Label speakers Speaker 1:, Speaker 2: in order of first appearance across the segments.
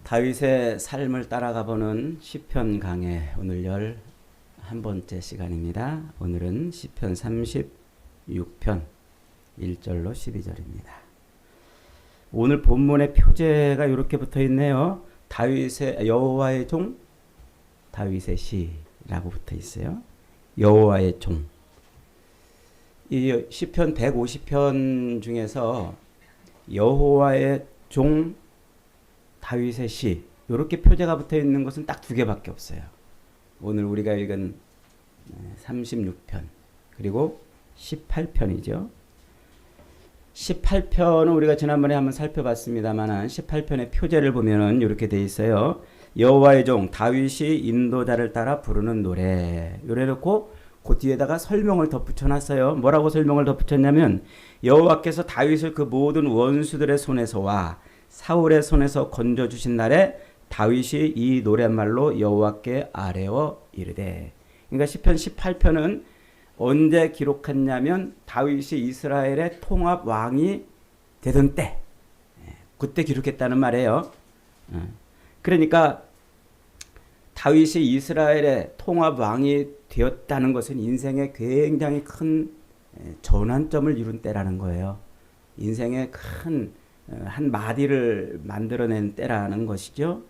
Speaker 1: 다윗의 삶을 따라가 보는 시편 강해 오늘 11번째 시간입니다. 오늘은 시편 36편 1절로 12절입니다. 오늘 본문의 표제가 이렇게 붙어 있네요. 다윗의 여호와의 종 다윗의 시라고 붙어 있어요. 여호와의 종. 이 시편 150편 중에서 여호와의 종 다윗의 시 이렇게 표제가 붙어 있는 것은 딱 두 개밖에 없어요. 오늘 우리가 읽은 36편 그리고 18편이죠. 18편은 우리가 지난번에 한번 살펴봤습니다만 18편의 표제를 보면은 이렇게 돼 있어요. 여호와의 종 다윗이 인도자를 따라 부르는 노래. 요래 놓고 그 뒤에다가 설명을 덧붙여 놨어요. 뭐라고 설명을 덧붙였냐면 여호와께서 다윗을 그 모든 원수들의 손에서와 사울의 손에서 건져주신 날에 다윗이 이 노랫말로 여호와께 아뢰어 이르되. 그러니까 시편 18편은 언제 기록했냐면 다윗이 이스라엘의 통합 왕이 되던 때 그때 기록했다는 말이에요. 그러니까 다윗이 이스라엘의 통합 왕이 되었다는 것은 인생에 굉장히 큰 전환점을 이룬 때라는 거예요. 인생의 큰 한 마디를 만들어낸 때라는 것이죠.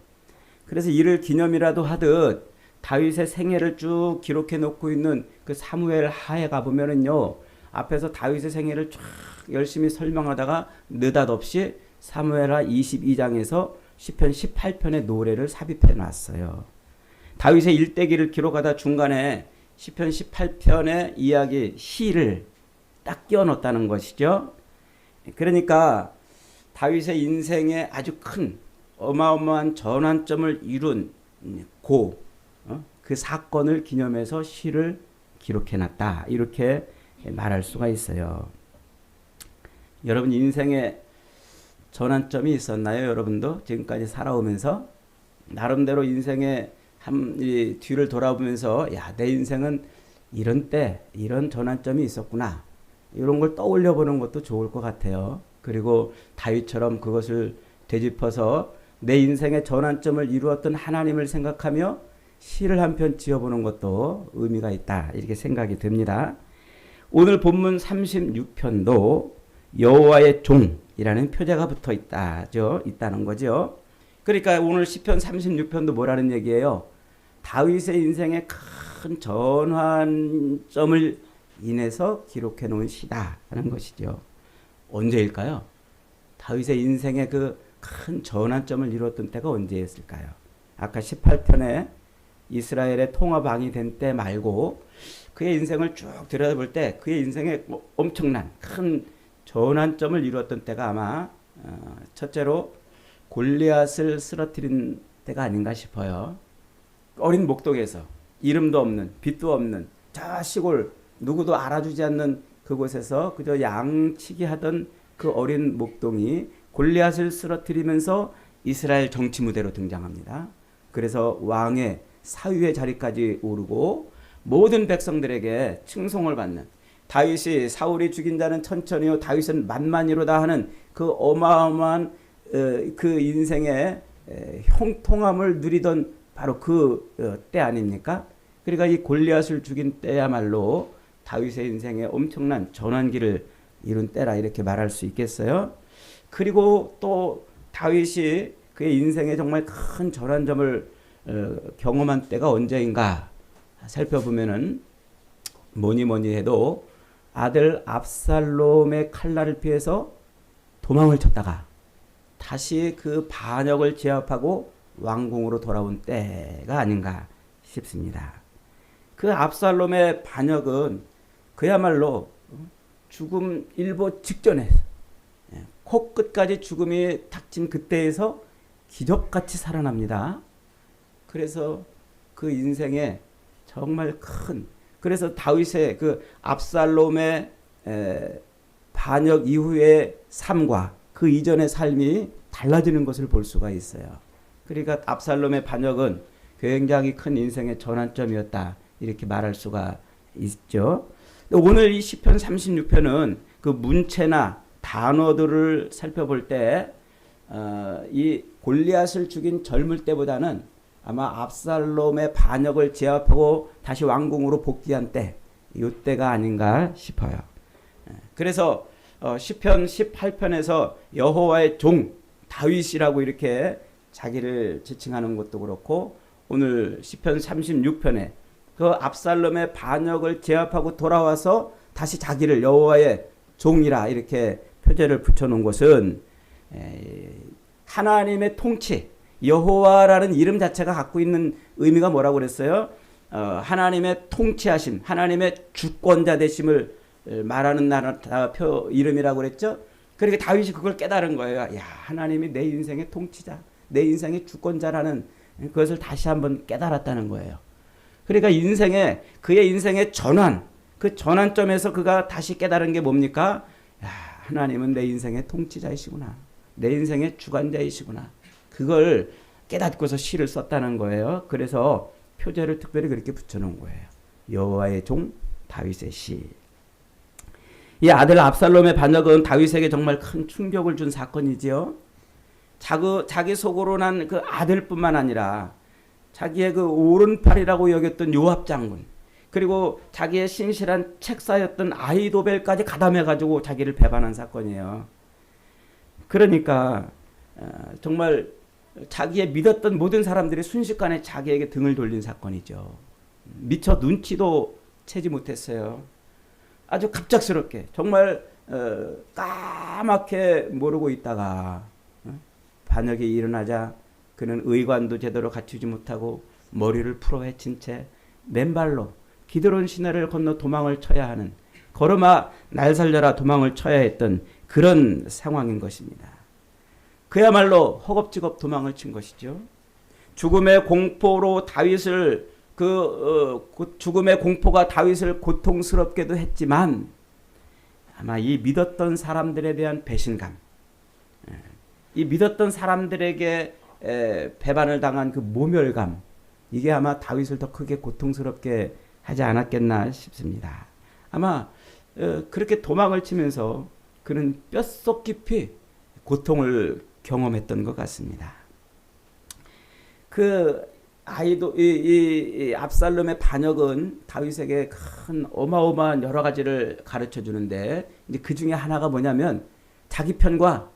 Speaker 1: 그래서 이를 기념이라도 하듯 다윗의 생애를 쭉 기록해 놓고 있는 그 사무엘 하에 가보면은요, 앞에서 다윗의 생애를 쫙 열심히 설명하다가 느닷없이 사무엘하 22장에서 시편 18편의 노래를 삽입해 놨어요. 다윗의 일대기를 기록하다 중간에 시편 18편의 이야기 시를 딱 끼워 넣었다는 것이죠. 그러니까 다윗의 인생에 아주 큰 어마어마한 전환점을 이룬 그 사건을 기념해서 시를 기록해놨다 이렇게 말할 수가 있어요. 여러분 인생에 전환점이 있었나요? 여러분도 지금까지 살아오면서 나름대로 인생의 이 뒤를 돌아보면서 야, 내 인생은 이런 때 이런 전환점이 있었구나 이런 걸 떠올려 보는 것도 좋을 것 같아요. 그리고 다윗처럼 그것을 되짚어서 내 인생의 전환점을 이루었던 하나님을 생각하며 시를 한 편 지어보는 것도 의미가 있다 이렇게 생각이 듭니다. 오늘 본문 36편도 여호와의 종이라는 표제가 붙어 있다는 거죠. 그러니까 오늘 시편 36편도 뭐라는 얘기예요? 다윗의 인생의 큰 전환점을 인해서 기록해 놓은 시다라는 것이죠. 언제일까요? 다윗의 인생의 그 큰 전환점을 이루었던 때가 언제였을까요? 아까 18편에 이스라엘의 통합왕이 된 때 말고 그의 인생을 쭉 들여다볼 때 그의 인생에 엄청난 큰 전환점을 이루었던 때가 아마 첫째로 골리앗을 쓰러뜨린 때가 아닌가 싶어요. 어린 목동에서 이름도 없는 빛도 없는 저 시골 누구도 알아주지 않는 그곳에서 그저 양치기 하던 그 어린 목동이 골리앗을 쓰러뜨리면서 이스라엘 정치 무대로 등장합니다. 그래서 왕의 사위의 자리까지 오르고 모든 백성들에게 칭송을 받는 다윗이 사울이 죽인 자는 천천히요 다윗은 만만이로다 하는 그 어마어마한 그 인생의 형통함을 누리던 바로 그 때 아닙니까? 그러니까 이 골리앗을 죽인 때야말로 다윗의 인생에 엄청난 전환기를 이룬 때라 이렇게 말할 수 있겠어요. 그리고 또 다윗이 그의 인생에 정말 큰 전환점을 경험한 때가 언제인가 살펴보면은 뭐니 해도 아들 압살롬의 칼날을 피해서 도망을 쳤다가 다시 그 반역을 제압하고 왕궁으로 돌아온 때가 아닌가 싶습니다. 그 압살롬의 반역은 그야말로 죽음 일보 직전에 코끝까지 죽음이 닥친 그때에서 기적같이 살아납니다. 그래서 그 인생에 정말 그래서 다윗의 그 압살롬의 반역 이후의 삶과 그 이전의 삶이 달라지는 것을 볼 수가 있어요. 그러니까 압살롬의 반역은 굉장히 큰 인생의 전환점이었다 이렇게 말할 수가 있죠. 오늘 이 시편 36편은 그 문체나 단어들을 살펴볼 때 이 골리앗을 죽인 젊을 때보다는 아마 압살롬의 반역을 제압하고 다시 왕궁으로 복귀한 때, 이때가 아닌가 싶어요. 그래서 시편 18편에서 여호와의 종 다윗이라고 이렇게 자기를 지칭하는 것도 그렇고, 오늘 시편 36편에 그 압살롬의 반역을 제압하고 돌아와서 다시 자기를 여호와의 종이라 이렇게 표제를 붙여놓은 것은 하나님의 통치, 여호와라는 이름 자체가 갖고 있는 의미가 뭐라고 그랬어요? 하나님의 통치하심, 하나님의 주권자 되심을 말하는 이름이라고 그랬죠. 그러니까 다윗이 그걸 깨달은 거예요. 야, 하나님이 내 인생의 통치자, 내 인생의 주권자라는 그것을 다시 한번 깨달았다는 거예요. 그러니까 그의 인생의 전환, 그 전환점에서 그가 다시 깨달은 게 뭡니까? 야, 하나님은 내 인생의 통치자이시구나, 내 인생의 주관자이시구나. 그걸 깨닫고서 시를 썼다는 거예요. 그래서 표제를 특별히 그렇게 붙여놓은 거예요. 여호와의 종 다윗의 시. 이 아들 압살롬의 반역은 다윗에게 정말 큰 충격을 준 사건이지요. 자기 속으로 난 그 아들뿐만 아니라 자기의 그 오른팔이라고 여겼던 요압 장군, 그리고 자기의 신실한 책사였던 아히도벨까지 가담해가지고 자기를 배반한 사건이에요. 그러니까 정말 자기의 믿었던 모든 사람들이 순식간에 자기에게 등을 돌린 사건이죠. 미처 눈치도 채지 못했어요. 아주 갑작스럽게 정말 까맣게 모르고 있다가 반역이 일어나자 그는 의관도 제대로 갖추지 못하고 머리를 풀어 헤친 채 맨발로 기드론 시내를 건너 도망을 쳐야 하는, 걸어마 날 살려라 도망을 쳐야 했던 그런 상황인 것입니다. 그야말로 허겁지겁 도망을 친 것이죠. 죽음의 공포로 다윗을 죽음의 공포가 다윗을 고통스럽게도 했지만 아마 이 믿었던 사람들에 대한 배신감, 이 믿었던 사람들에게 배반을 당한 그 모멸감, 이게 아마 다윗을 더 크게 고통스럽게 하지 않았겠나 싶습니다. 아마 그렇게 도망을 치면서 그는 뼛속 깊이 고통을 경험했던 것 같습니다. 이 압살롬의 반역은 다윗에게 큰 어마어마한 여러 가지를 가르쳐 주는데, 이제 그 중에 하나가 뭐냐면 자기 편과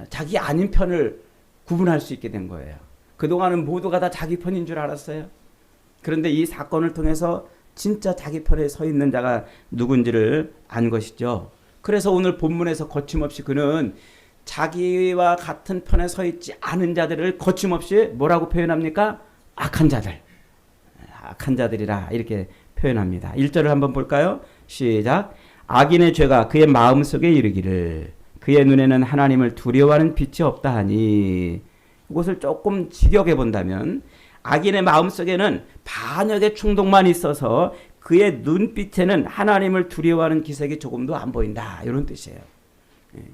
Speaker 1: 자기 아닌 편을 구분할 수 있게 된 거예요. 그동안은 모두가 다 자기 편인 줄 알았어요. 그런데 이 사건을 통해서 진짜 자기 편에 서 있는 자가 누군지를 안 것이죠. 그래서 오늘 본문에서 거침없이 그는 자기와 같은 편에 서 있지 않은 자들을 거침없이 뭐라고 표현합니까? 악한 자들, 악한 자들이라 이렇게 표현합니다. 1절을 한번 볼까요? 시작. 악인의 죄가 그의 마음속에 이르기를 그의 눈에는 하나님을 두려워하는 빛이 없다 하니, 이것을 조금 직역해 본다면 악인의 마음속에는 반역의 충동만 있어서 그의 눈빛에는 하나님을 두려워하는 기색이 조금도 안 보인다, 이런 뜻이에요.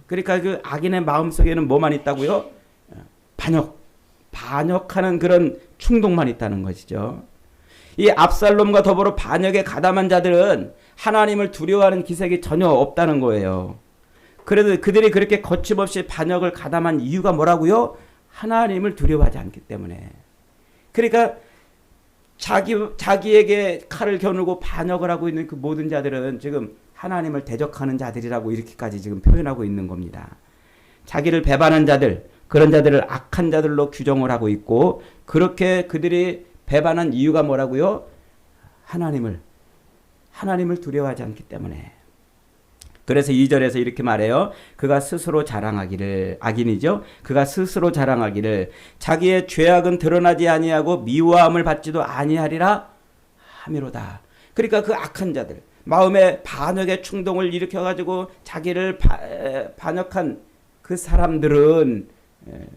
Speaker 1: 그러니까 그 악인의 마음속에는 뭐만 있다고요? 반역하는 그런 충동만 있다는 것이죠. 이 압살롬과 더불어 반역에 가담한 자들은 하나님을 두려워하는 기색이 전혀 없다는 거예요. 그래도 그들이 그렇게 거침없이 반역을 가담한 이유가 뭐라고요? 하나님을 두려워하지 않기 때문에. 그러니까 자기에게 칼을 겨누고 반역을 하고 있는 그 모든 자들은 지금 하나님을 대적하는 자들이라고 이렇게까지 지금 표현하고 있는 겁니다. 자기를 배반한 자들, 그런 자들을 악한 자들로 규정을 하고 있고, 그렇게 그들이 배반한 이유가 뭐라고요? 하나님을 두려워하지 않기 때문에. 그래서 2절에서 이렇게 말해요. 그가 스스로 자랑하기를, 악인이죠. 그가 스스로 자랑하기를 자기의 죄악은 드러나지 아니하고 미워함을 받지도 아니하리라 함이로다. 그러니까 그 악한 자들, 마음에 반역의 충동을 일으켜가지고 자기를 반역한 그 사람들은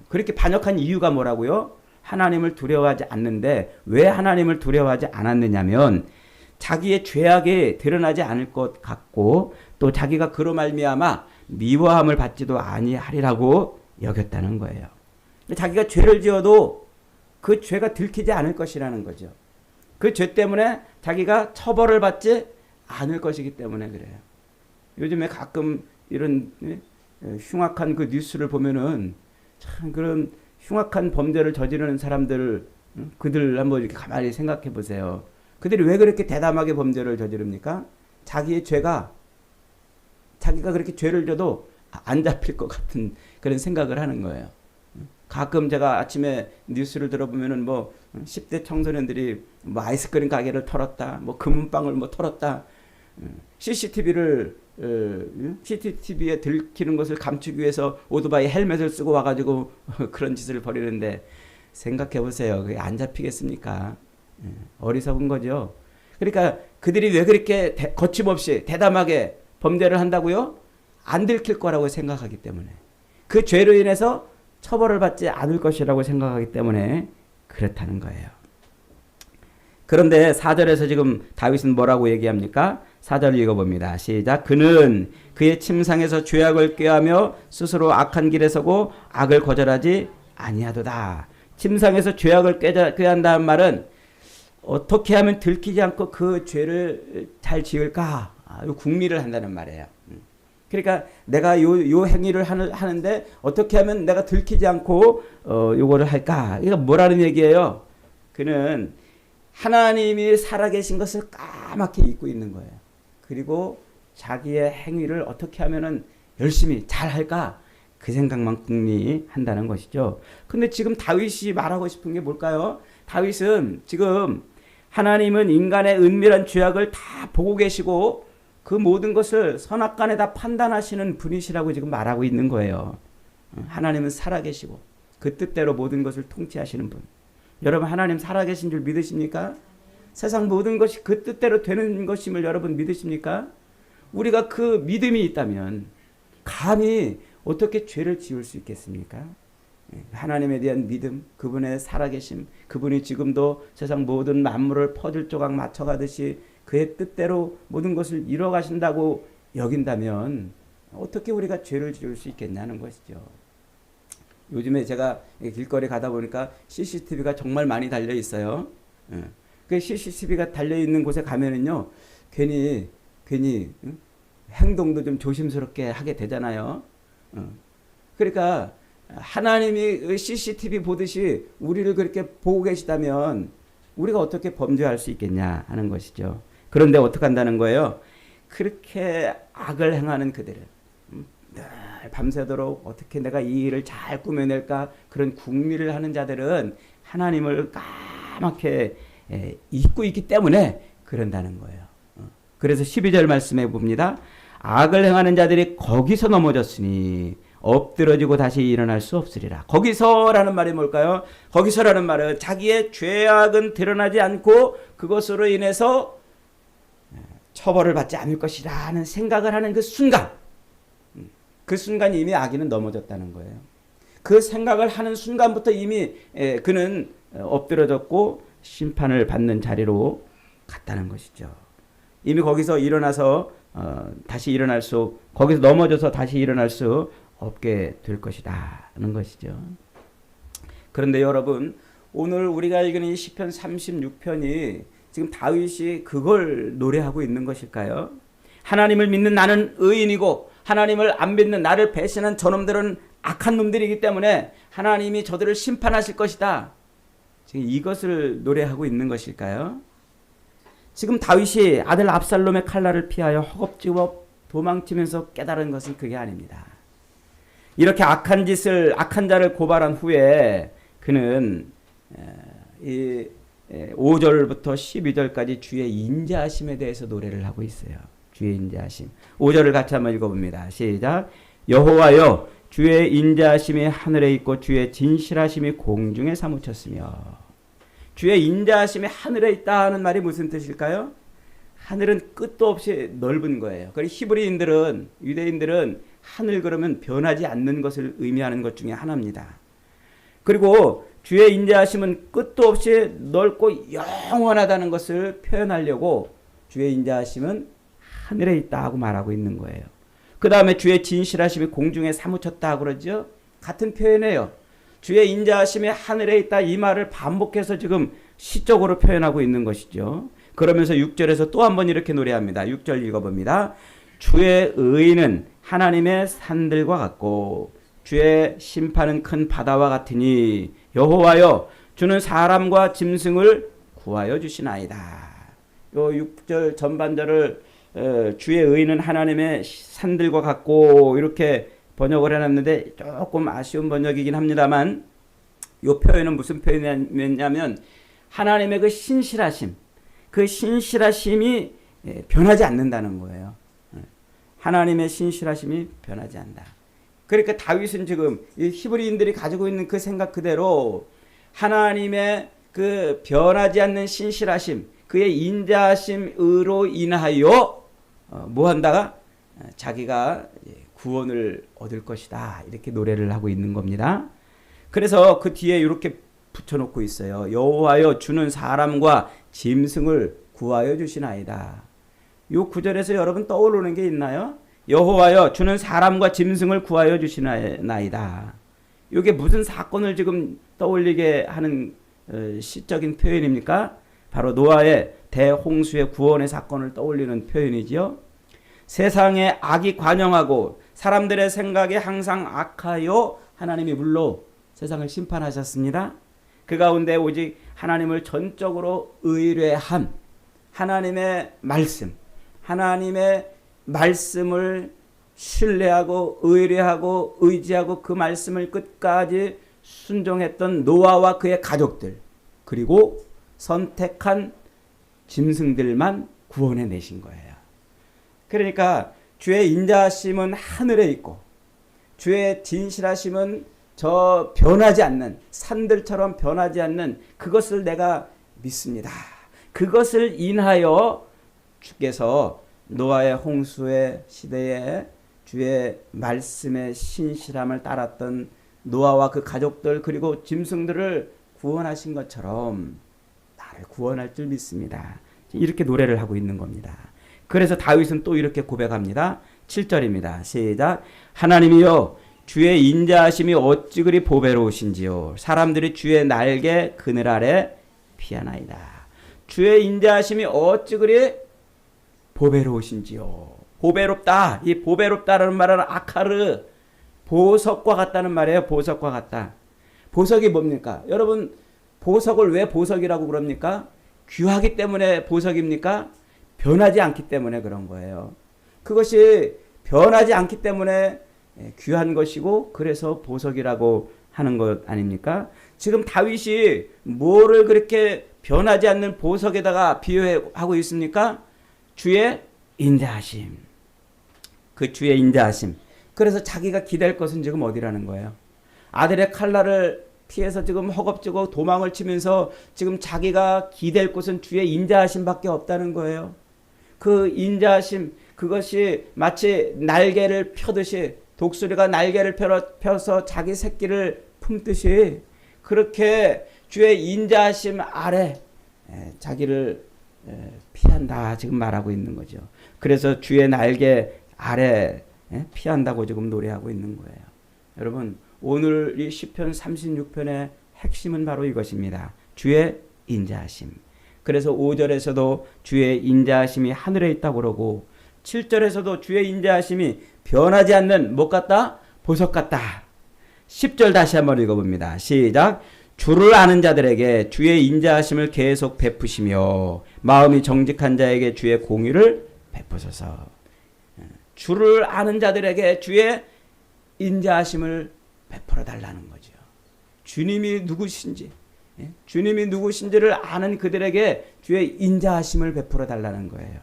Speaker 1: 그렇게 반역한 이유가 뭐라고요? 하나님을 두려워하지 않는데, 왜 하나님을 두려워하지 않았느냐면 자기의 죄악이 드러나지 않을 것 같고, 또 자기가 그로 말미암아 미워함을 받지도 아니하리라고 여겼다는 거예요. 자기가 죄를 지어도 그 죄가 들키지 않을 것이라는 거죠. 그 죄 때문에 자기가 처벌을 받지 않을 것이기 때문에 그래요. 요즘에 가끔 이런 흉악한 그 뉴스를 보면은 참 그런 흉악한 범죄를 저지르는 사람들, 그들 한번 이렇게 가만히 생각해 보세요. 그들이 왜 그렇게 대담하게 범죄를 저지릅니까? 자기의 죄가, 자기가 그렇게 죄를 져도 안 잡힐 것 같은 그런 생각을 하는 거예요. 가끔 제가 아침에 뉴스를 들어보면은 뭐 10대 청소년들이 뭐 아이스크림 가게를 털었다, 뭐 금은방을 뭐 털었다, CCTV에 들키는 것을 감추기 위해서 오토바이 헬멧을 쓰고 와가지고 그런 짓을 벌이는데 생각해 보세요. 그게 안 잡히겠습니까? 어리석은 거죠. 그러니까 그들이 왜 그렇게 거침없이 대담하게 범죄를 한다고요? 안 들킬 거라고 생각하기 때문에, 그 죄로 인해서 처벌을 받지 않을 것이라고 생각하기 때문에 그렇다는 거예요. 그런데 4절에서 지금 다윗은 뭐라고 얘기합니까? 4절 읽어봅니다. 시작. 그는 그의 침상에서 죄악을 꾀하며 스스로 악한 길에 서고 악을 거절하지 아니하도다. 침상에서 죄악을 꾀한다는 말은 어떻게 하면 들키지 않고 그 죄를 잘 지을까? 궁리를 한다는 말이에요. 그러니까 내가 요 행위를 하는데 어떻게 하면 내가 들키지 않고 요거를 할까? 이거 뭐라는 얘기예요? 그는 하나님이 살아계신 것을 까맣게 잊고 있는 거예요. 그리고 자기의 행위를 어떻게 하면은 열심히 잘 할까? 그 생각만 궁리한다는 것이죠. 근데 지금 다윗이 말하고 싶은 게 뭘까요? 다윗은 지금 하나님은 인간의 은밀한 죄악을 다 보고 계시고 그 모든 것을 선악간에 다 판단하시는 분이시라고 지금 말하고 있는 거예요. 하나님은 살아계시고 그 뜻대로 모든 것을 통치하시는 분. 여러분, 하나님 살아계신 줄 믿으십니까? 세상 모든 것이 그 뜻대로 되는 것임을 여러분 믿으십니까? 우리가 그 믿음이 있다면 감히 어떻게 죄를 지을 수 있겠습니까? 하나님에 대한 믿음, 그분의 살아계심, 그분이 지금도 세상 모든 만물을 퍼즐 조각 맞춰가듯이 그의 뜻대로 모든 것을 이뤄가신다고 여긴다면 어떻게 우리가 죄를 지을 수 있겠냐는 것이죠. 요즘에 제가 길거리 가다 보니까 CCTV가 정말 많이 달려 있어요. 그 CCTV가 달려 있는 곳에 가면은요, 괜히 행동도 좀 조심스럽게 하게 되잖아요. 그러니까 하나님이 CCTV 보듯이 우리를 그렇게 보고 계시다면 우리가 어떻게 범죄할 수 있겠냐 하는 것이죠. 그런데 어떻게 한다는 거예요? 그렇게 악을 행하는 그들은 늘 밤새도록 어떻게 내가 이 일을 잘 꾸며낼까, 그런 궁리를 하는 자들은 하나님을 까맣게 잊고 있기 때문에 그런다는 거예요. 그래서 12절 말씀해 봅니다. 악을 행하는 자들이 거기서 넘어졌으니 엎드러지고 다시 일어날 수 없으리라. 거기서라는 말이 뭘까요? 거기서라는 말은 자기의 죄악은 드러나지 않고 그것으로 인해서 처벌을 받지 않을 것이라는 생각을 하는 그 순간, 그 순간 이미 악인은 넘어졌다는 거예요. 그 생각을 하는 순간부터 이미 그는 엎드러졌고 심판을 받는 자리로 갔다는 것이죠. 이미 거기서 일어나서 다시 일어날 수, 거기서 넘어져서 다시 일어날 수 없게 될 것이다 하는 것이죠. 그런데 여러분, 오늘 우리가 읽은 이 시편 36편이 지금 다윗이 그걸 노래하고 있는 것일까요? 하나님을 믿는 나는 의인이고 하나님을 안 믿는 나를 배신한 저놈들은 악한 놈들이기 때문에 하나님이 저들을 심판하실 것이다. 지금 이것을 노래하고 있는 것일까요? 지금 다윗이 아들 압살롬의 칼날을 피하여 허겁지겁 도망치면서 깨달은 것은 그게 아닙니다. 이렇게 악한 자를 고발한 후에 그는 이 5절부터 12절까지 주의 인자하심에 대해서 노래를 하고 있어요. 주의 인자하심. 5절을 같이 한번 읽어봅니다. 시작. 여호와여, 주의 인자하심이 하늘에 있고 주의 진실하심이 공중에 사무쳤으며. 주의 인자하심이 하늘에 있다 하는 말이 무슨 뜻일까요? 하늘은 끝도 없이 넓은 거예요. 그리고 히브리인들은, 유대인들은 하늘 그러면 변하지 않는 것을 의미하는 것 중에 하나입니다. 그리고 주의 인자하심은 끝도 없이 넓고 영원하다는 것을 표현하려고 주의 인자하심은 하늘에 있다 하고 말하고 있는 거예요. 그 다음에 주의 진실하심이 공중에 사무쳤다 그러죠. 같은 표현이에요. 주의 인자하심이 하늘에 있다, 이 말을 반복해서 지금 시적으로 표현하고 있는 것이죠. 그러면서 6절에서 또 한 번 이렇게 노래합니다. 6절 읽어봅니다. 주의 의는 하나님의 산들과 같고 주의 심판은 큰 바다와 같으니 여호와여 주는 사람과 짐승을 구하여 주시나이다. 요 6절 전반절을 주의 의는 하나님의 산들과 같고 이렇게 번역을 해놨는데 조금 아쉬운 번역이긴 합니다만 요 표현은 무슨 표현이냐면 하나님의 그 신실하심, 그 신실하심이 변하지 않는다는 거예요. 하나님의 신실하심이 변하지 않는다. 그러니까 다윗은 지금 이 히브리인들이 가지고 있는 그 생각 그대로 하나님의 그 변하지 않는 신실하심, 그의 인자하심으로 인하여 뭐 한다가 자기가 구원을 얻을 것이다. 이렇게 노래를 하고 있는 겁니다. 그래서 그 뒤에 이렇게 붙여놓고 있어요. 여호와여 주는 사람과 짐승을 구하여 주시나이다. 요 구절에서 여러분 떠오르는 게 있나요? 여호와여 주는 사람과 짐승을 구하여 주시나이다. 이게 무슨 사건을 지금 떠올리게 하는 시적인 표현입니까? 바로 노아의 대홍수의 구원의 사건을 떠올리는 표현이지요. 세상에 악이 관영하고 사람들의 생각이 항상 악하여 하나님이 물로 세상을 심판하셨습니다. 그 가운데 오직 하나님을 전적으로 의뢰한 하나님의 말씀, 하나님의 말씀을 신뢰하고 의뢰하고 의지하고 그 말씀을 끝까지 순종했던 노아와 그의 가족들, 그리고 선택한 짐승들만 구원해 내신 거예요. 그러니까 주의 인자하심은 하늘에 있고 주의 진실하심은 저 변하지 않는 산들처럼 변하지 않는 그것을 내가 믿습니다. 그것을 인하여 주께서 노아의 홍수의 시대에 주의 말씀의 신실함을 따랐던 노아와 그 가족들 그리고 짐승들을 구원하신 것처럼 나를 구원할 줄 믿습니다. 이렇게 노래를 하고 있는 겁니다. 그래서 다윗은 또 이렇게 고백합니다. 7절입니다. 시작. 하나님이여 주의 인자하심이 어찌 그리 보배로우신지요. 사람들이 주의 날개 그늘 아래 피하나이다. 주의 인자하심이 어찌 그리 보배로우신지요. 보배롭다. 이 보배롭다라는 말은 아카르, 보석과 같다는 말이에요. 보석과 같다. 보석이 뭡니까? 여러분 보석을 왜 보석이라고 그럽니까? 귀하기 때문에 보석입니까? 변하지 않기 때문에 그런 거예요. 그것이 변하지 않기 때문에 귀한 것이고 그래서 보석이라고 하는 것 아닙니까? 지금 다윗이 뭐를 그렇게 변하지 않는 보석에다가 비유하고 있습니까? 주의 인자하심. 그 주의 인자하심. 그래서 자기가 기댈 것은 지금 어디라는 거예요? 아들의 칼날을 피해서 지금 허겁지겁 도망을 치면서 지금 자기가 기댈 곳은 주의 인자하심밖에 없다는 거예요. 그 인자하심, 그것이 마치 날개를 펴듯이 독수리가 날개를 펴서 자기 새끼를 품듯이 그렇게 주의 인자하심 아래 자기를 피한다 지금 말하고 있는 거죠. 그래서 주의 날개 아래 피한다고 지금 노래하고 있는 거예요. 여러분 오늘 이 시편 36편의 핵심은 바로 이것입니다. 주의 인자하심. 그래서 5절에서도 주의 인자하심이 하늘에 있다고 그러고 7절에서도 주의 인자하심이 변하지 않는 못 같다? 보석 같다. 10절 다시 한번 읽어봅니다. 시작. 주를 아는 자들에게 주의 인자하심을 계속 베푸시며 마음이 정직한 자에게 주의 공의를 베푸소서. 주를 아는 자들에게 주의 인자하심을 베풀어 달라는 거죠. 주님이 누구신지, 주님이 누구신지를 아는 그들에게 주의 인자하심을 베풀어 달라는 거예요.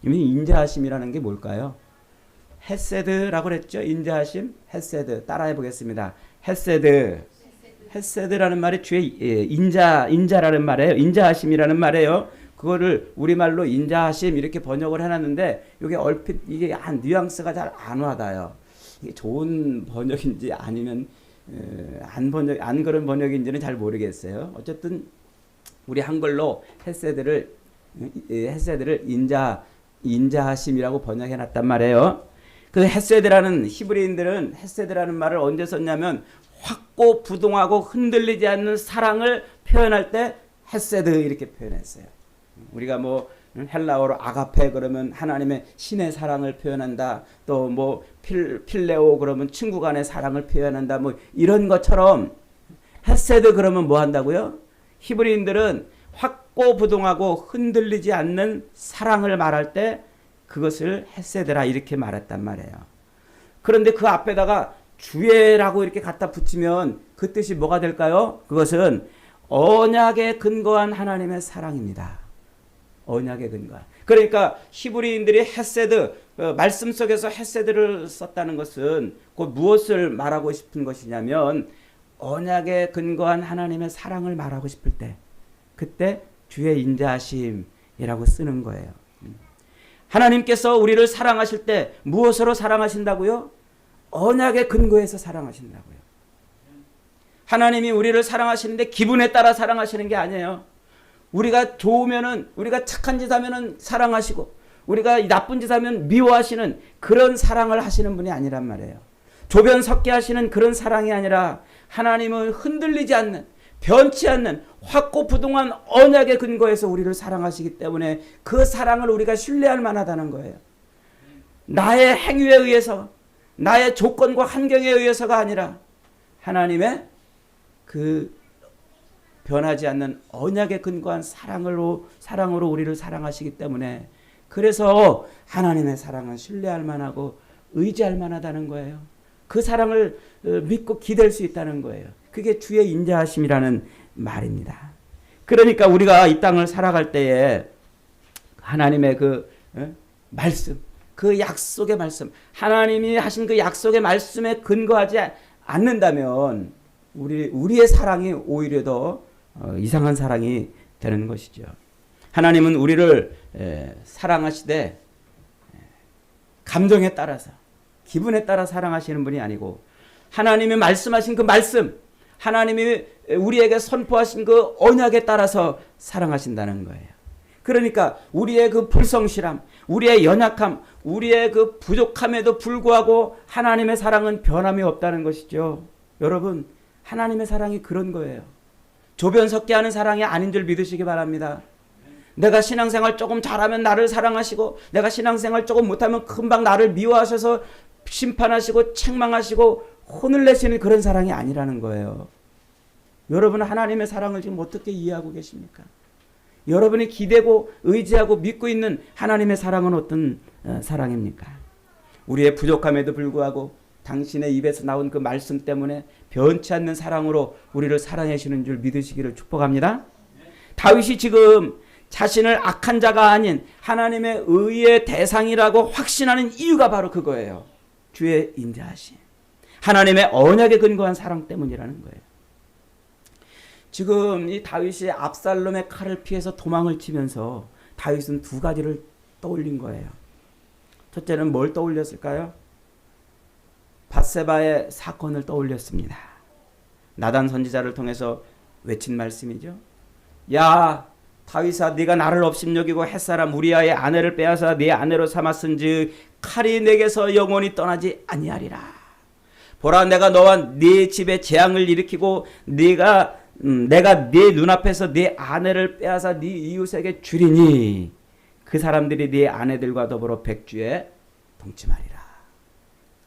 Speaker 1: 이미 인자하심이라는 게 뭘까요? 헤세드라고 그랬죠. 인자하심, 헤세드. 따라해 보겠습니다. 헤세드. 헤세드라는 말이 주의 인자라는 말이에요. 인자하심이라는 말이에요. 그거를 우리말로 인자하심 이렇게 번역을 해놨는데 이게 얼핏 이게 한 뉘앙스가 잘 안 와닿아요. 이게 좋은 번역인지 아니면 안 그런 번역인지는 잘 모르겠어요. 어쨌든 우리 한글로 헤세드를 인자하심이라고 번역해놨단 말이에요. 그 헤세드라는 히브리인들은 헤세드라는 말을 언제 썼냐면 확고부동하고 흔들리지 않는 사랑을 표현할 때 헤세드 이렇게 표현했어요. 우리가 뭐 헬라어로 아가페 그러면 하나님의 신의 사랑을 표현한다. 또 뭐 필레오 그러면 친구 간의 사랑을 표현한다. 뭐 이런 것처럼 헤세드 그러면 뭐 한다고요? 히브리인들은 확고부동하고 흔들리지 않는 사랑을 말할 때 그것을 헤세드라 이렇게 말했단 말이에요. 그런데 그 앞에다가 주애라고 이렇게 갖다 붙이면 그 뜻이 뭐가 될까요? 그것은 언약에 근거한 하나님의 사랑입니다. 언약에 근거한. 그러니까 히브리인들이 헤세드, 말씀 속에서 헤세드를 썼다는 것은 곧 무엇을 말하고 싶은 것이냐면 언약에 근거한 하나님의 사랑을 말하고 싶을 때 그때 주의 인자하심이라고 쓰는 거예요. 하나님께서 우리를 사랑하실 때 무엇으로 사랑하신다고요? 언약에 근거해서 사랑하신다고요. 하나님이 우리를 사랑하시는데 기분에 따라 사랑하시는 게 아니에요. 우리가 좋으면은, 우리가 착한 짓 하면은 사랑하시고, 우리가 나쁜 짓 하면 미워하시는 그런 사랑을 하시는 분이 아니란 말이에요. 조변 섞게 하시는 그런 사랑이 아니라 하나님은 흔들리지 않는, 변치 않는 확고부동한 언약에 근거해서 우리를 사랑하시기 때문에 그 사랑을 우리가 신뢰할 만하다는 거예요. 나의 행위에 의해서, 나의 조건과 환경에 의해서가 아니라 하나님의 그 변하지 않는 언약에 근거한 사랑으로 우리를 사랑하시기 때문에 그래서 하나님의 사랑은 신뢰할 만하고 의지할 만하다는 거예요. 그 사랑을 믿고 기댈 수 있다는 거예요. 그게 주의 인자하심이라는 말입니다. 그러니까 우리가 이 땅을 살아갈 때에 하나님의 그 말씀, 그 약속의 말씀, 하나님이 하신 그 약속의 말씀에 근거하지 않는다면 우리의 사랑이 오히려 더 이상한 사랑이 되는 것이죠. 하나님은 우리를 사랑하시되 감정에 따라서 기분에 따라 사랑하시는 분이 아니고 하나님이 말씀하신 그 말씀, 하나님이 우리에게 선포하신 그 언약에 따라서 사랑하신다는 거예요. 그러니까 우리의 그 불성실함, 우리의 연약함, 우리의 그 부족함에도 불구하고 하나님의 사랑은 변함이 없다는 것이죠. 여러분, 하나님의 사랑이 그런 거예요. 조변 섞게 하는 사랑이 아닌 줄 믿으시기 바랍니다. 내가 신앙생활 조금 잘하면 나를 사랑하시고 내가 신앙생활 조금 못하면 금방 나를 미워하셔서 심판하시고 책망하시고 혼을 내시는 그런 사랑이 아니라는 거예요. 여러분은 하나님의 사랑을 지금 어떻게 이해하고 계십니까? 여러분이 기대고 의지하고 믿고 있는 하나님의 사랑은 어떤 사랑입니까? 우리의 부족함에도 불구하고 당신의 입에서 나온 그 말씀 때문에 변치 않는 사랑으로 우리를 사랑해 주시는 줄 믿으시기를 축복합니다. 다윗이 지금 자신을 악한 자가 아닌 하나님의 의의 대상이라고 확신하는 이유가 바로 그거예요. 주의 인자하심. 하나님의 언약에 근거한 사랑 때문이라는 거예요. 지금 이 다윗이 압살롬의 칼을 피해서 도망을 치면서 다윗은 두 가지를 떠올린 거예요. 첫째는 뭘 떠올렸을까요? 밧세바의 사건을 떠올렸습니다. 나단 선지자를 통해서 외친 말씀이죠. 야 다윗아, 네가 나를 업심여기고 햇사람 우리아의 아내를 빼앗아 네 아내로 삼았은즉 칼이 내게서 영원히 떠나지 아니하리라. 보라, 내가 너와 네 집에 재앙을 일으키고 내가 네 눈앞에서 네 아내를 빼앗아 네 이웃에게 주리니 그 사람들이 네 아내들과 더불어 백주에 동침하리라.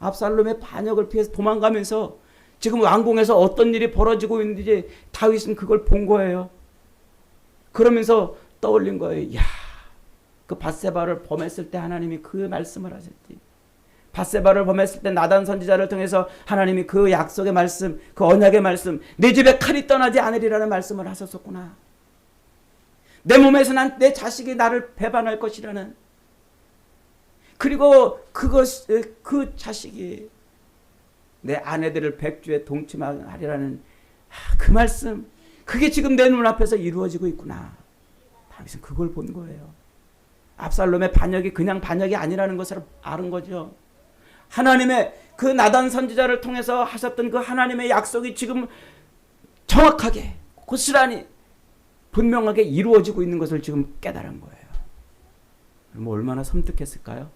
Speaker 1: 압살롬의 반역을 피해서 도망가면서 지금 왕궁에서 어떤 일이 벌어지고 있는지 다윗은 그걸 본 거예요. 그러면서 떠올린 거예요. 야, 그 밧세바를 범했을 때 하나님이 그 말씀을 하셨지. 밧세바를 범했을 때 나단 선지자를 통해서 하나님이 그 약속의 말씀, 그 언약의 말씀, 내 집에 칼이 떠나지 않으리라는 말씀을 하셨었구나. 내 몸에서 난 내 자식이 나를 배반할 것이라는, 그리고 그 자식이 내 아내들을 백주에 동침하리라는 그 말씀, 그게 지금 내 눈앞에서 이루어지고 있구나. 다윗은 그걸 본 거예요. 압살롬의 반역이 그냥 반역이 아니라는 것을 아는 거죠. 하나님의 그 나단 선지자를 통해서 하셨던 그 하나님의 약속이 지금 정확하게 고스란히 분명하게 이루어지고 있는 것을 지금 깨달은 거예요. 그럼 얼마나 섬뜩했을까요?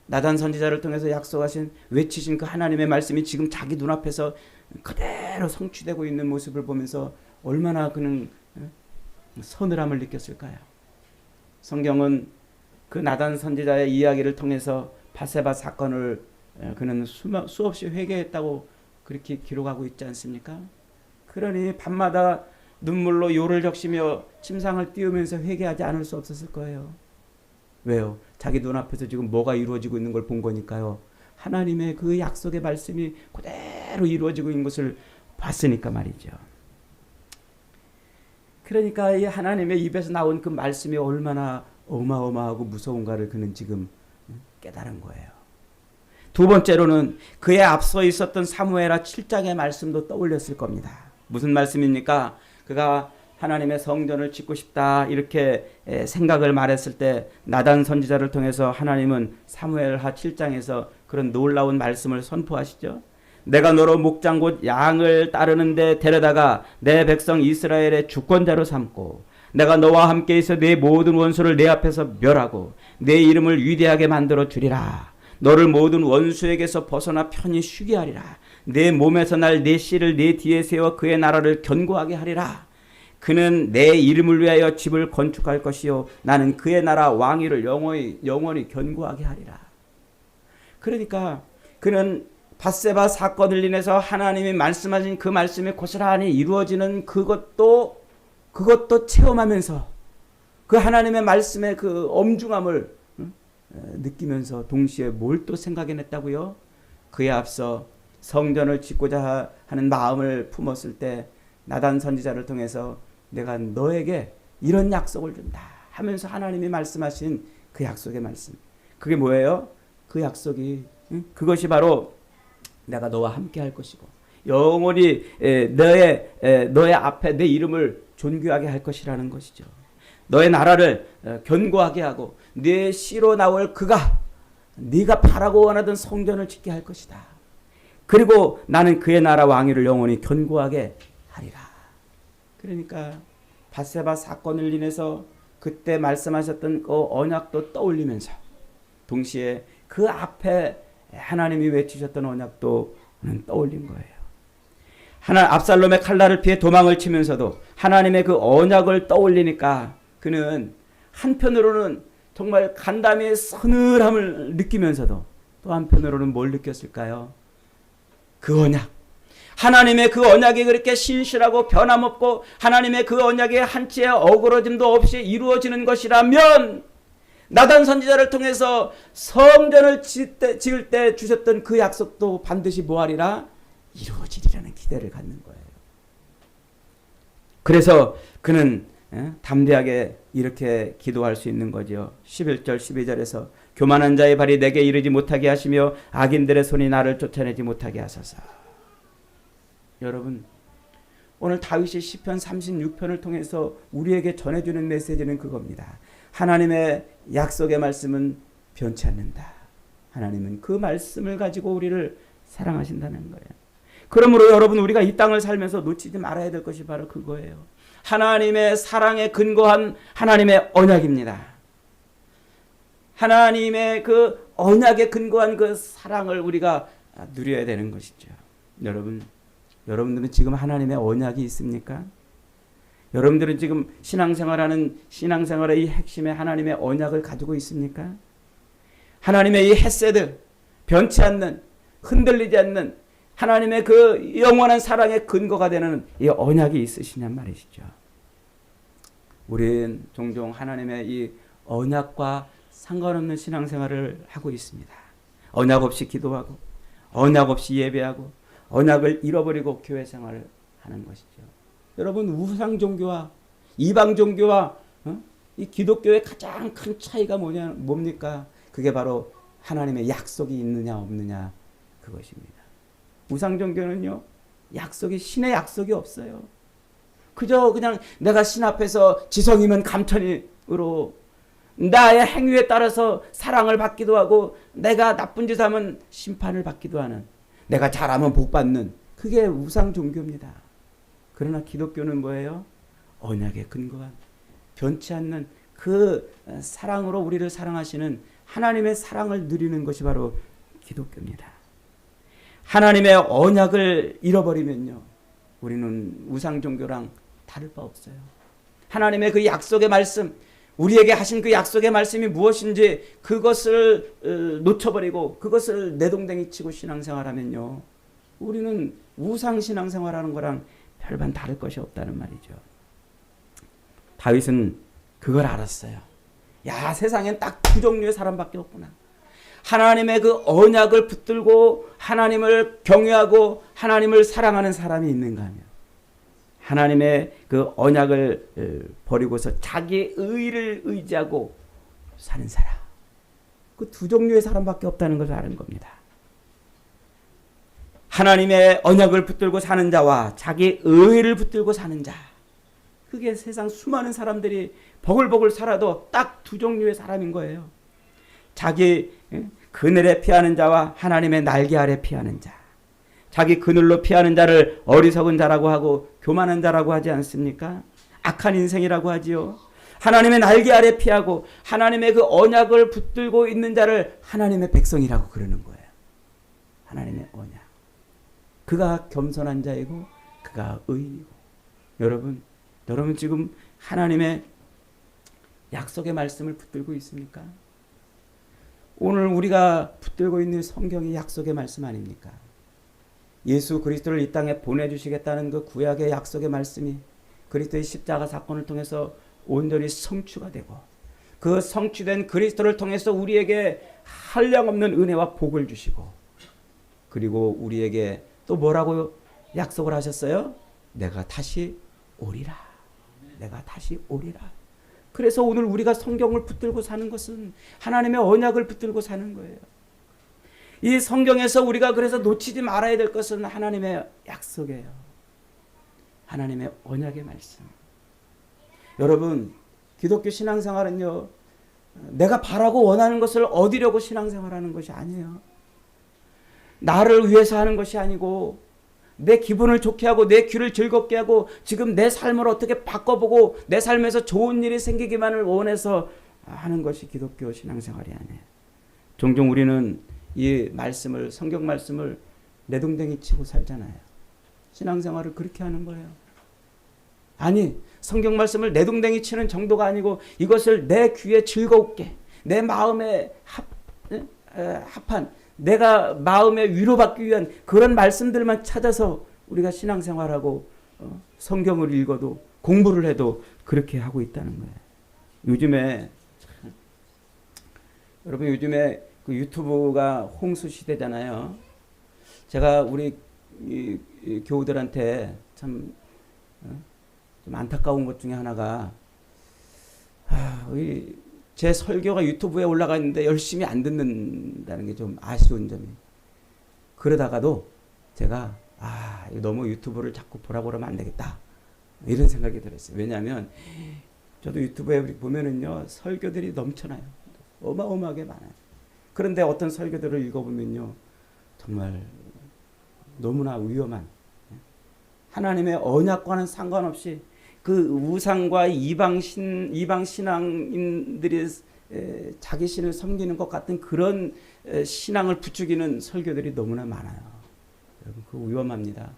Speaker 1: 나단 선지자를 통해서 약속하신 외치신 그 하나님의 말씀이 지금 자기 눈앞에서 그대로 성취되고 있는 모습을 보면서 얼마나 그는 서늘함을 느꼈을까요? 성경은 그 나단 선지자의 이야기를 통해서 바세바 사건을 그는 수없이 회개했다고 그렇게 기록하고 있지 않습니까? 그러니 밤마다 눈물로 요를 적시며 침상을 띄우면서 회개하지 않을 수 없었을 거예요. 왜요? 자기 눈앞에서 지금 뭐가 이루어지고 있는 걸 본 거니까요. 하나님의 그 약속의 말씀이 그대로 이루어지고 있는 것을 봤으니까 말이죠. 그러니까 이 하나님의 입에서 나온 그 말씀이 얼마나 어마어마하고 무서운가를 그는 지금 깨달은 거예요. 두 번째로는 그에 앞서 있었던 사무엘하 7장의 말씀도 떠올렸을 겁니다. 무슨 말씀입니까? 그가 하나님의 성전을 짓고 싶다 이렇게 생각을 말했을 때 나단 선지자를 통해서 하나님은 사무엘하 7장에서 그런 놀라운 말씀을 선포하시죠. 내가 너로 목장 곧 양을 따르는데 데려다가 내 백성 이스라엘의 주권자로 삼고 내가 너와 함께 있어 내 모든 원수를 내 앞에서 멸하고 내 이름을 위대하게 만들어 주리라. 너를 모든 원수에게서 벗어나 편히 쉬게 하리라. 내 몸에서 날 내 씨를 내 뒤에 세워 그의 나라를 견고하게 하리라. 그는 내 이름을 위하여 집을 건축할 것이요 나는 그의 나라 왕위를 영원히 견고하게 하리라. 그러니까 그는 밧세바 사건을 인해서 하나님이 말씀하신 그 말씀이 고스란히 이루어지는 그것도 체험하면서 그 하나님의 말씀의 그 엄중함을 느끼면서 동시에 뭘 또 생각해냈다고요? 그에 앞서 성전을 짓고자 하는 마음을 품었을 때 나단 선지자를 통해서 내가 너에게 이런 약속을 준다 하면서 하나님이 말씀하신 그 약속의 말씀. 그게 뭐예요? 그 약속이 그것이 바로 내가 너와 함께 할 것이고 영원히 너의 앞에 내 이름을 존귀하게 할 것이라는 것이죠. 너의 나라를 견고하게 하고 네 씨로 나올 그가 네가 바라고 원하던 성전을 짓게 할 것이다. 그리고 나는 그의 나라 왕위를 영원히 견고하게 하리라. 그러니까 밧세바 사건을 인해서 그때 말씀하셨던 그 언약도 떠올리면서 동시에 그 앞에 하나님이 외치셨던 언약도 떠올린 거예요. 압살롬의 칼날을 피해 도망을 치면서도 하나님의 그 언약을 떠올리니까 그는 한편으로는 정말 간담이의 서늘함을 느끼면서도 또 한편으로는 뭘 느꼈을까요? 그 언약. 하나님의 그 언약이 그렇게 신실하고 변함없고 하나님의 그 언약이 한치의 어그러짐도 없이 이루어지는 것이라면 나단 선지자를 통해서 성전을 지을 때 주셨던 그 약속도 반드시 뭐하리라? 이루어지리라는 기대를 갖는 거예요. 그래서 그는 담대하게 이렇게 기도할 수 있는 거죠. 11절 12절에서 교만한 자의 발이 내게 이르지 못하게 하시며 악인들의 손이 나를 쫓아내지 못하게 하소서. 여러분 오늘 다윗이 시편 36편을 통해서 우리에게 전해주는 메시지는 그겁니다. 하나님의 약속의 말씀은 변치 않는다. 하나님은 그 말씀을 가지고 우리를 사랑하신다는 거예요. 그러므로 여러분 우리가 이 땅을 살면서 놓치지 말아야 될 것이 바로 그거예요. 하나님의 사랑에 근거한 하나님의 언약입니다. 하나님의 그 언약에 근거한 그 사랑을 우리가 누려야 되는 것이죠. 여러분들은 지금 하나님의 언약이 있습니까? 여러분들은 지금 신앙생활의 이 핵심에 하나님의 언약을 가지고 있습니까? 하나님의 이 헤세드, 변치 않는, 흔들리지 않는 하나님의 그 영원한 사랑의 근거가 되는 이 언약이 있으시냔 말이시죠. 우리는 종종 하나님의 이 언약과 상관없는 신앙생활을 하고 있습니다. 언약 없이 기도하고 언약 없이 예배하고 언약을 잃어버리고 교회 생활을 하는 것이죠. 여러분 우상 종교와 이방 종교와 이 기독교의 가장 큰 차이가 뭡니까? 그게 바로 하나님의 약속이 있느냐 없느냐 그것입니다. 우상 종교는요 신의 약속이 없어요. 그저 그냥 내가 신 앞에서 지성이면 감천으로 나의 행위에 따라서 사랑을 받기도 하고 내가 나쁜 짓 하면 심판을 받기도 하는, 내가 잘하면 복 받는, 그게 우상 종교입니다. 그러나 기독교는 뭐예요? 언약에 근거한 변치 않는 그 사랑으로 우리를 사랑하시는 하나님의 사랑을 누리는 것이 바로 기독교입니다. 하나님의 언약을 잃어버리면요 우리는 우상 종교랑 다를 바 없어요. 하나님의 그 약속의 말씀, 우리에게 하신 그 약속의 말씀이 무엇인지 그것을 놓쳐버리고 그것을 내동댕이 치고 신앙생활하면요, 우리는 우상 신앙생활하는 거랑 별반 다를 것이 없다는 말이죠. 다윗은 그걸 알았어요. 야, 세상엔 딱 두 종류의 사람밖에 없구나. 하나님의 그 언약을 붙들고 하나님을 경외하고 하나님을 사랑하는 사람이 있는가 하면, 하나님의 그 언약을 버리고서 자기의 의를 의지하고 사는 사람, 그 두 종류의 사람밖에 없다는 것을 아는 겁니다. 하나님의 언약을 붙들고 사는 자와 자기의 의를 붙들고 사는 자, 그게 세상 수많은 사람들이 버글버글 살아도 딱 두 종류의 사람인 거예요. 자기 그늘에 피하는 자와 하나님의 날개 아래 피하는 자. 자기 그늘로 피하는 자를 어리석은 자라고 하고 교만한 자라고 하지 않습니까? 악한 인생이라고 하지요. 하나님의 날개 아래 피하고 하나님의 그 언약을 붙들고 있는 자를 하나님의 백성이라고 그러는 거예요. 하나님의 언약. 그가 겸손한 자이고 그가 의인이고. 여러분 지금 하나님의 약속의 말씀을 붙들고 있습니까? 오늘 우리가 붙들고 있는 성경이 약속의 말씀 아닙니까? 예수 그리스도를 이 땅에 보내주시겠다는 그 구약의 약속의 말씀이 그리스도의 십자가 사건을 통해서 온전히 성취가 되고, 그 성취된 그리스도를 통해서 우리에게 한량없는 은혜와 복을 주시고, 그리고 우리에게 또 뭐라고 약속을 하셨어요? 내가 다시 오리라. 내가 다시 오리라. 그래서 오늘 우리가 성경을 붙들고 사는 것은 하나님의 언약을 붙들고 사는 거예요. 이 성경에서 우리가 그래서 놓치지 말아야 될 것은 하나님의 약속이에요. 하나님의 언약의 말씀. 여러분, 기독교 신앙생활은요, 내가 바라고 원하는 것을 얻으려고 신앙생활하는 것이 아니에요. 나를 위해서 하는 것이 아니고, 내 기분을 좋게 하고 내 귀를 즐겁게 하고 지금 내 삶을 어떻게 바꿔보고 내 삶에서 좋은 일이 생기기만을 원해서 하는 것이 기독교 신앙생활이 아니에요. 종종 우리는 이 말씀을, 성경 말씀을 내동댕이 치고 살잖아요. 신앙생활을 그렇게 하는 거예요. 아니, 성경 말씀을 내동댕이 치는 정도가 아니고 이것을 내 귀에 즐겁게, 내 마음에 합한, 내가 마음에 위로받기 위한 그런 말씀들만 찾아서 우리가 신앙생활하고 성경을 읽어도 공부를 해도 그렇게 하고 있다는 거예요. 요즘에 여러분, 요즘에 그 유튜브가 홍수 시대잖아요. 제가 우리 이 교우들한테 참 좀 안타까운 것 중에 하나가, 제 설교가 유튜브에 올라가 있는데 열심히 안 듣는다는 게 좀 아쉬운 점이. 그러다가도 제가 너무 유튜브를 자꾸 보라 그러면 안 되겠다, 이런 생각이 들었어요. 왜냐하면 저도 유튜브에 보면은요, 설교들이 넘쳐나요. 어마어마하게 많아요. 그런데 어떤 설교들을 읽어보면요, 정말 너무나 위험한, 하나님의 언약과는 상관없이 그 우상과 이방 신앙인들이 자기 신을 섬기는 것 같은 그런 신앙을 부추기는 설교들이 너무나 많아요. 여러분, 그거 위험합니다.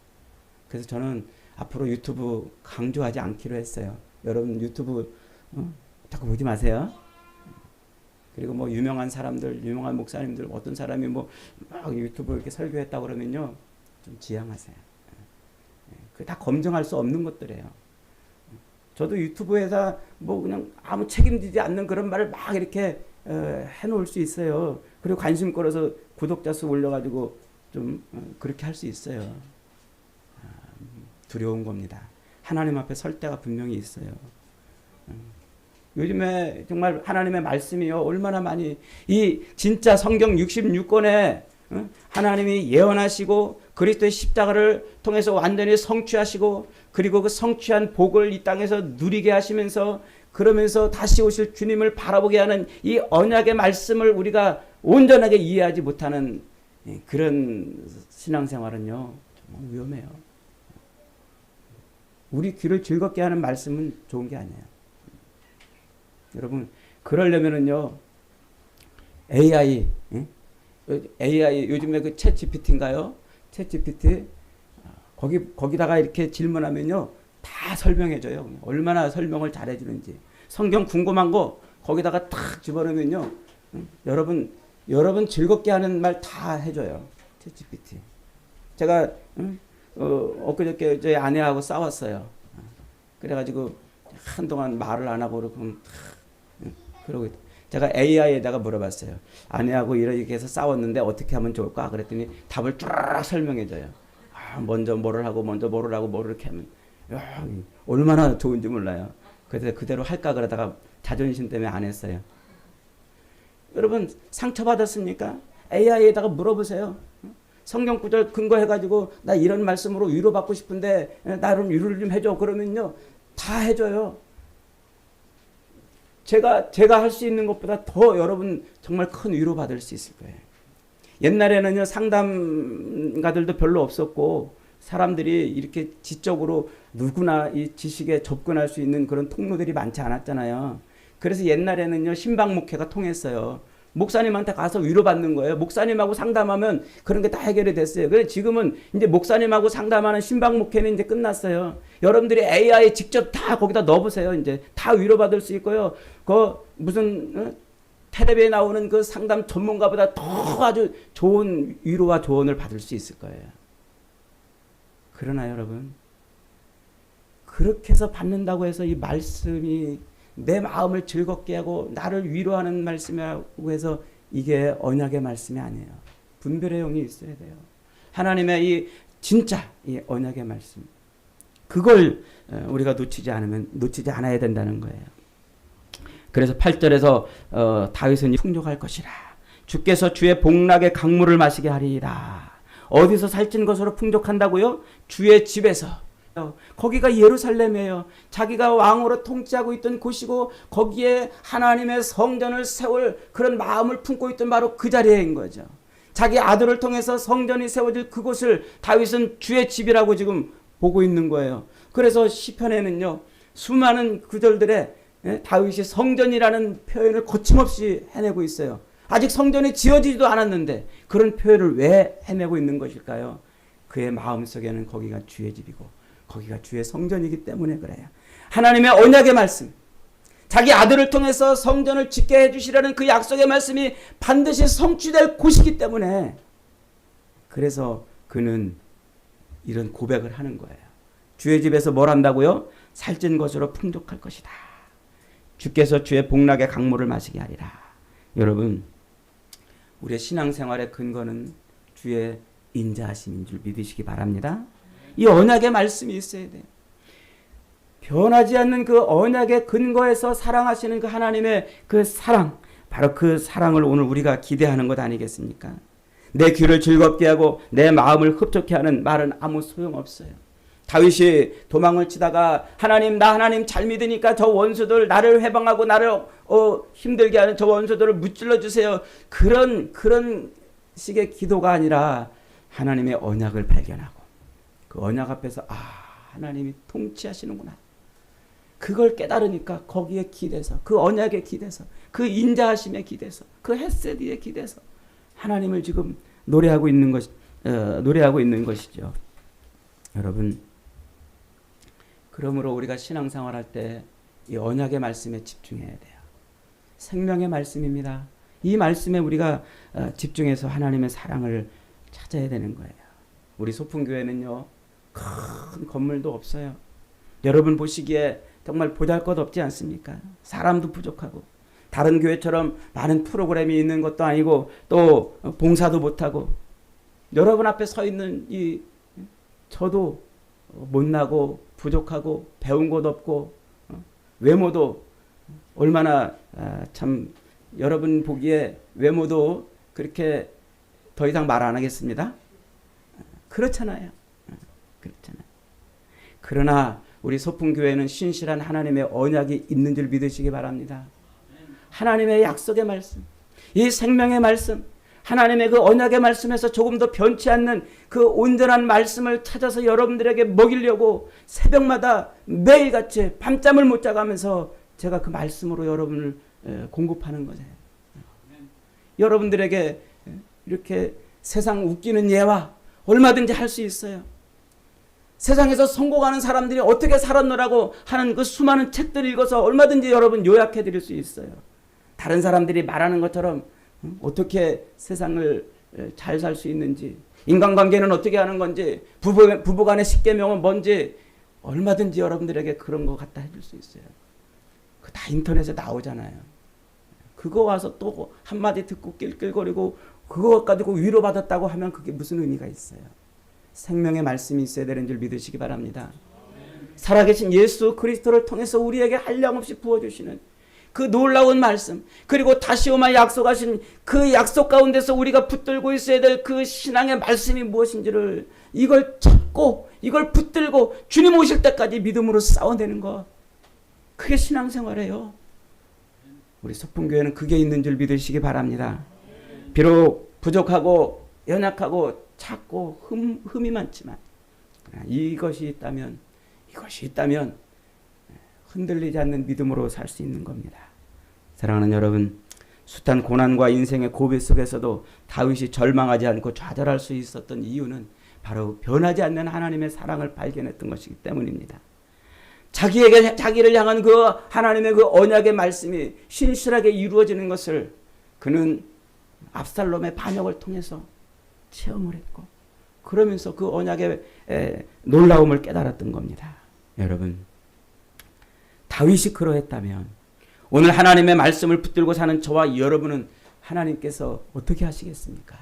Speaker 1: 그래서 저는 앞으로 유튜브 강조하지 않기로 했어요. 여러분, 유튜브 자꾸 보지 마세요. 그리고 뭐 유명한 사람들, 유명한 목사님들, 어떤 사람이 뭐 막 유튜브 이렇게 설교했다 그러면요, 좀 지양하세요. 그게 다 검증할 수 없는 것들이에요. 저도 유튜브에서 뭐 그냥 아무 책임지지 않는 그런 말을 막 이렇게 해놓을 수 있어요. 그리고 관심 끌어서 구독자 수 올려가지고 좀 그렇게 할 수 있어요. 두려운 겁니다. 하나님 앞에 설 때가 분명히 있어요. 요즘에 정말 하나님의 말씀이요, 얼마나 많이, 이 진짜 성경 66권에 하나님이 예언하시고 그리스도의 십자가를 통해서 완전히 성취하시고, 그리고 그 성취한 복을 이 땅에서 누리게 하시면서, 그러면서 다시 오실 주님을 바라보게 하는 이 언약의 말씀을 우리가 온전하게 이해하지 못하는 그런 신앙생활은요, 정말 위험해요. 우리 귀를 즐겁게 하는 말씀은 좋은 게 아니에요. 여러분, 그러려면은요, AI 요즘에 그 챗 GPT인가요? 챗 GPT 거기다가 이렇게 질문하면요, 다 설명해줘요. 얼마나 설명을 잘해주는지. 성경 궁금한 거 거기다가 탁 집어넣으면요. 여러분 즐겁게 하는 말 다 해줘요. 챗GPT. 제가 엊그저께 저희 아내하고 싸웠어요. 그래가지고 한동안 말을 안 하고 그러고 제가 AI에다가 물어봤어요. 아내하고 이렇게 해서 싸웠는데 어떻게 하면 좋을까? 그랬더니 답을 쫙 설명해줘요. 먼저 뭐를 하고 뭐를 이렇게 하면 얼마나 좋은지 몰라요. 그래서 그대로 할까 그러다가 자존심 때문에 안 했어요. 여러분 상처받았습니까? AI에다가 물어보세요. 성경 구절 근거해가지고 나 이런 말씀으로 위로받고 싶은데 나를 위로를 좀 해줘. 그러면요 다 해줘요. 제가 할 수 있는 것보다 더 여러분 정말 큰 위로받을 수 있을 거예요. 옛날에는요 상담가들도 별로 없었고 사람들이 이렇게 지적으로 누구나 이 지식에 접근할 수 있는 그런 통로들이 많지 않았잖아요. 그래서 옛날에는요 신방목회가 통했어요. 목사님한테 가서 위로받는 거예요. 목사님하고 상담하면 그런 게 다 해결이 됐어요. 그래서 지금은 이제 목사님하고 상담하는 신방목회는 이제 끝났어요. 여러분들이 AI 직접 다 거기다 넣어보세요. 이제 다 위로받을 수 있고요. 그 무슨 텔레비에 나오는 그 상담 전문가보다 더 아주 좋은 위로와 조언을 받을 수 있을 거예요. 그러나 여러분 그렇게 해서 받는다고 해서 이 말씀이 내 마음을 즐겁게 하고 나를 위로하는 말씀이라고 해서 이게 언약의 말씀이 아니에요. 분별의 영이 있어야 돼요. 하나님의 이 진짜 이 언약의 말씀 그걸 우리가 놓치지 않아야 된다는 거예요. 그래서 8절에서 다윗은 풍족할 것이라 주께서 주의 복락의 강물을 마시게 하리이다. 어디서 살찐 것으로 풍족한다고요? 주의 집에서. 거기가 예루살렘이에요. 자기가 왕으로 통치하고 있던 곳이고 거기에 하나님의 성전을 세울 그런 마음을 품고 있던 바로 그 자리인 거죠. 자기 아들을 통해서 성전이 세워질 그곳을 다윗은 주의 집이라고 지금 보고 있는 거예요. 그래서 시편에는요 수많은 구절들에 다윗이 성전이라는 표현을 거침없이 해내고 있어요. 아직 성전이 지어지지도 않았는데 그런 표현을 왜 해내고 있는 것일까요? 그의 마음속에는 거기가 주의 집이고 거기가 주의 성전이기 때문에 그래요. 하나님의 언약의 말씀, 자기 아들을 통해서 성전을 짓게 해주시라는 그 약속의 말씀이 반드시 성취될 곳이기 때문에 그래서 그는 이런 고백을 하는 거예요. 주의 집에서 뭘 한다고요? 살찐 것으로 풍족할 것이다. 주께서 주의 복락의 강물을 마시게 하리라. 여러분 우리의 신앙생활의 근거는 주의 인자하심인 줄 믿으시기 바랍니다. 이 언약의 말씀이 있어야 돼요. 변하지 않는 그 언약의 근거에서 사랑하시는 그 하나님의 그 사랑, 바로 그 사랑을 오늘 우리가 기대하는 것 아니겠습니까? 내 귀를 즐겁게 하고 내 마음을 흡족해 하는 말은 아무 소용없어요. 다윗이 도망을 치다가 하나님 잘 믿으니까 저 원수들 나를 해방하고 나를 힘들게 하는 저 원수들을 무찔러 주세요. 그런 식의 기도가 아니라 하나님의 언약을 발견하고 그 언약 앞에서 하나님이 통치하시는구나. 그걸 깨달으니까 거기에 기대서 그 언약에 기대서 그 인자하심에 기대서 그 헤세드에 기대서 하나님을 지금 노래하고 있는 것이죠. 여러분 그러므로 우리가 신앙생활할 때 이 언약의 말씀에 집중해야 돼요. 생명의 말씀입니다. 이 말씀에 우리가 집중해서 하나님의 사랑을 찾아야 되는 거예요. 우리 소풍교회는요 큰 건물도 없어요. 여러분 보시기에 정말 보잘것없지 않습니까? 사람도 부족하고 다른 교회처럼 많은 프로그램이 있는 것도 아니고 또 봉사도 못하고 여러분 앞에 서 있는 저도 못나고 부족하고 배운 것 없고 외모도 얼마나 참 여러분 보기에 외모도 그렇게 더 이상 말 안 하겠습니다. 그렇잖아요. 그러나 우리 소풍교회는 신실한 하나님의 언약이 있는 줄 믿으시기 바랍니다. 하나님의 약속의 말씀, 이 생명의 말씀, 하나님의 그 언약의 말씀에서 조금 더 변치 않는 그 온전한 말씀을 찾아서 여러분들에게 먹이려고 새벽마다 매일같이 밤잠을 못 자가면서 제가 그 말씀으로 여러분을 공급하는 거예요. 여러분들에게 이렇게 세상 웃기는 예화 얼마든지 할 수 있어요. 세상에서 성공하는 사람들이 어떻게 살았노라고 하는 그 수많은 책들을 읽어서 얼마든지 여러분 요약해 드릴 수 있어요. 다른 사람들이 말하는 것처럼 어떻게 세상을 잘 살 수 있는지, 인간관계는 어떻게 하는 건지, 부부간의 십계명은 뭔지 얼마든지 여러분들에게 그런 거 갖다 해줄 수 있어요. 그 다 인터넷에 나오잖아요. 그거 와서 또 한마디 듣고 낄낄거리고 그거 가지고 위로받았다고 하면 그게 무슨 의미가 있어요. 생명의 말씀이 있어야 되는 줄 믿으시기 바랍니다. 살아계신 예수 그리스도를 통해서 우리에게 한량없이 부어주시는 그 놀라운 말씀, 그리고 다시 오마 약속하신 그 약속 가운데서 우리가 붙들고 있어야 될 그 신앙의 말씀이 무엇인지를 이걸 찾고 이걸 붙들고 주님 오실 때까지 믿음으로 싸워내는 것, 그게 신앙생활이에요. 우리 소풍교회는 그게 있는 줄 믿으시기 바랍니다. 비록 부족하고 연약하고 작고 흠이 많지만 이것이 있다면 흔들리지 않는 믿음으로 살 수 있는 겁니다. 사랑하는 여러분, 숱한 고난과 인생의 고비 속에서도 다윗이 절망하지 않고 좌절할 수 있었던 이유는 바로 변하지 않는 하나님의 사랑을 발견했던 것이기 때문입니다. 자기를 향한 그 하나님의 그 언약의 말씀이 신실하게 이루어지는 것을 그는 압살롬의 반역을 통해서 체험을 했고, 그러면서 그 언약의 놀라움을 깨달았던 겁니다. 여러분, 다윗이 그러했다면 오늘 하나님의 말씀을 붙들고 사는 저와 여러분은 하나님께서 어떻게 하시겠습니까?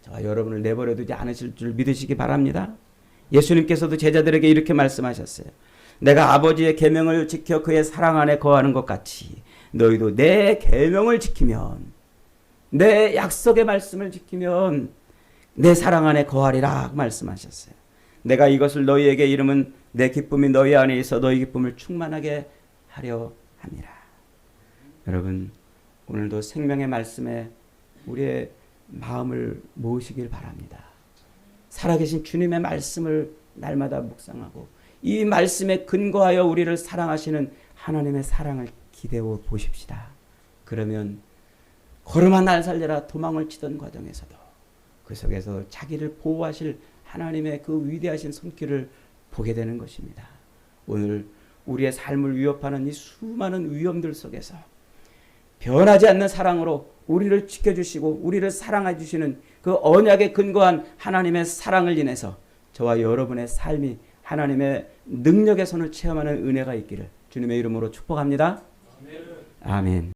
Speaker 1: 저와 여러분을 내버려 두지 않으실 줄 믿으시기 바랍니다. 예수님께서도 제자들에게 이렇게 말씀하셨어요. 내가 아버지의 계명을 지켜 그의 사랑 안에 거하는 것 같이 너희도 내 계명을 지키면, 내 약속의 말씀을 지키면 내 사랑 안에 거하리라 말씀하셨어요. 내가 이것을 너희에게 이름은 내 기쁨이 너희 안에 있어 너희 기쁨을 충만하게 하려 함이라. 여러분, 오늘도 생명의 말씀에 우리의 마음을 모으시길 바랍니다. 살아계신 주님의 말씀을 날마다 묵상하고 이 말씀에 근거하여 우리를 사랑하시는 하나님의 사랑을 기대어 보십시다. 그러면 걸음아 날 살려라 도망을 치던 과정에서도 그 속에서 자기를 보호하실 하나님의 그 위대하신 손길을 보게 되는 것입니다. 오늘 우리의 삶을 위협하는 이 수많은 위험들 속에서 변하지 않는 사랑으로 우리를 지켜주시고 우리를 사랑해 주시는 그 언약에 근거한 하나님의 사랑을 인해서 저와 여러분의 삶이 하나님의 능력의 손을 체험하는 은혜가 있기를 주님의 이름으로 축복합니다. 아멘.